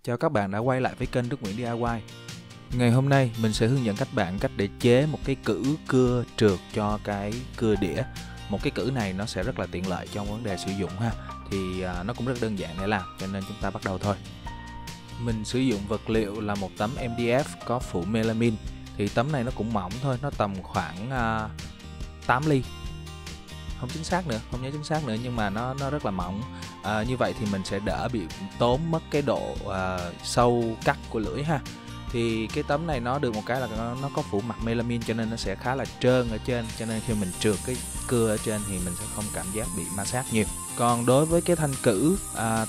Chào các bạn đã quay lại với kênh Đức Nguyễn DIY. Ngày hôm nay mình sẽ hướng dẫn các bạn cách để chế một cái cử cưa trượt cho cái cưa đĩa. Một cái cử này nó sẽ rất là tiện lợi trong vấn đề sử dụng ha. Thì nó cũng rất đơn giản để làm, cho nên chúng ta bắt đầu thôi. Mình sử dụng vật liệu là một tấm MDF có phủ melamine. Thì tấm này nó cũng mỏng thôi, nó tầm khoảng 8 ly. Không nhớ chính xác nữa, nhưng mà nó rất là mỏng. Như vậy thì mình sẽ đỡ bị tốn mất cái độ sâu cắt của lưỡi ha. Thì cái tấm này nó được một cái là nó có phủ mặt melamine, cho nên nó sẽ khá là trơn ở trên, cho nên khi mình trượt cái cưa ở trên thì mình sẽ không cảm giác bị ma sát nhiều. Còn đối với cái thanh cử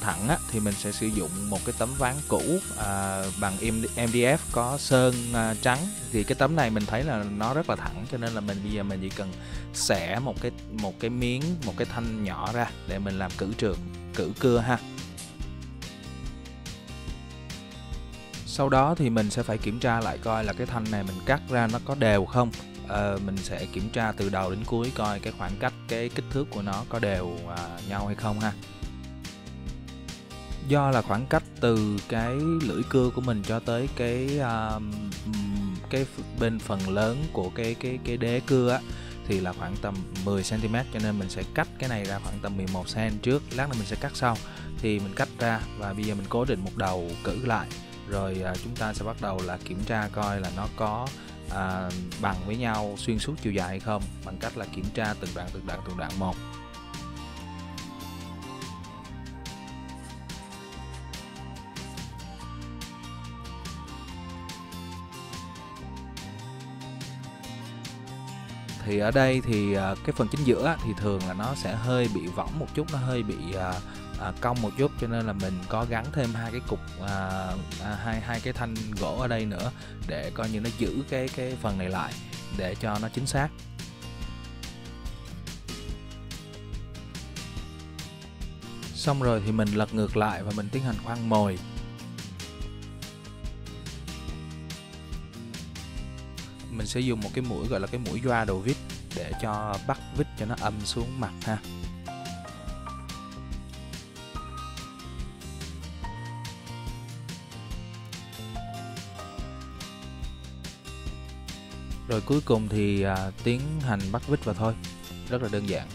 thẳng á, thì mình sẽ sử dụng một cái tấm ván cũ bằng MDF có sơn trắng. Thì cái tấm này mình thấy là nó rất là thẳng, cho nên là bây giờ mình chỉ cần xẻ một cái thanh nhỏ ra để mình làm cử cưa ha. Sau đó thì mình sẽ phải kiểm tra lại coi là cái thanh này mình cắt ra nó có đều không. Mình sẽ kiểm tra từ đầu đến cuối coi cái khoảng cách, cái kích thước của nó có đều nhau hay không ha. Do là khoảng cách từ cái lưỡi cưa của mình cho tới cái bên phần lớn của cái đế cưa á, thì là khoảng tầm 10 cm, cho nên mình sẽ cắt cái này ra khoảng tầm 11 cm trước, lát nữa mình sẽ cắt sau. Thì mình cắt ra và bây giờ mình cố định một đầu cử lại, rồi chúng ta sẽ bắt đầu là kiểm tra coi là nó có bằng với nhau xuyên suốt chiều dài hay không, bằng cách là kiểm tra từng đoạn một. Thì ở đây thì cái phần chính giữa thì thường là nó sẽ hơi bị võng một chút, nó hơi bị cong một chút, cho nên là mình có gắn thêm hai cái cục hai cái thanh gỗ ở đây nữa để coi như nó giữ cái phần này lại để cho nó chính xác. Xong rồi thì mình lật ngược lại và mình tiến hành khoan mồi. Mình sẽ dùng một cái mũi gọi là cái mũi doa đầu vít để cho bắt vít cho nó âm xuống mặt ha. Rồi cuối cùng thì tiến hành bắt vít vào thôi, rất là đơn giản.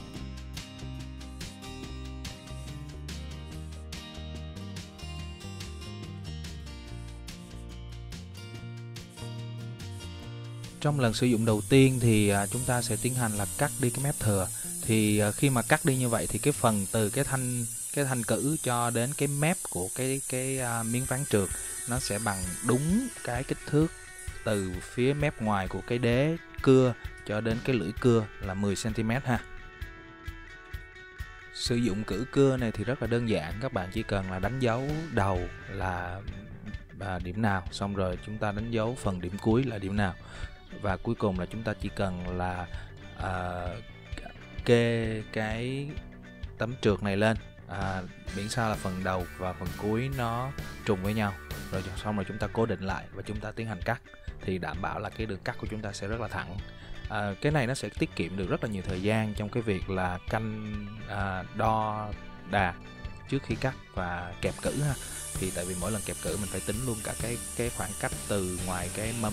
Trong lần sử dụng đầu tiên thì chúng ta sẽ tiến hành là cắt đi cái mép thừa. Thì khi mà cắt đi như vậy thì cái phần từ cái thanh cử cho đến cái mép của cái miếng ván trượt nó sẽ bằng đúng cái kích thước từ phía mép ngoài của cái đế cưa cho đến cái lưỡi cưa là 10 cm ha. Sử dụng cử cưa này thì rất là đơn giản, các bạn chỉ cần là đánh dấu đầu là điểm nào, xong rồi chúng ta đánh dấu phần điểm cuối là điểm nào, và cuối cùng là chúng ta chỉ cần là kê cái tấm trượt này lên, miễn sao là phần đầu và phần cuối nó trùng với nhau, rồi xong rồi chúng ta cố định lại và chúng ta tiến hành cắt, thì đảm bảo là cái đường cắt của chúng ta sẽ rất là thẳng. Cái này nó sẽ tiết kiệm được rất là nhiều thời gian trong cái việc là đo đạc trước khi cắt và kẹp cử ha. Thì tại vì mỗi lần kẹp cử mình phải tính luôn cả cái khoảng cách từ ngoài cái mâm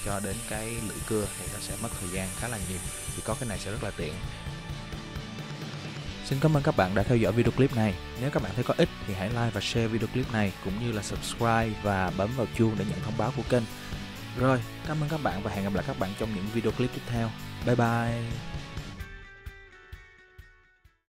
cho đến cái lưỡi cưa, thì nó sẽ mất thời gian khá là nhiều, thì có cái này sẽ rất là tiện. Xin cảm ơn các bạn đã theo dõi video clip này. Nếu các bạn thấy có ích thì hãy like và share video clip này, cũng như là subscribe và bấm vào chuông để nhận thông báo của kênh. Rồi, cảm ơn các bạn và hẹn gặp lại các bạn trong những video clip tiếp theo. Bye bye.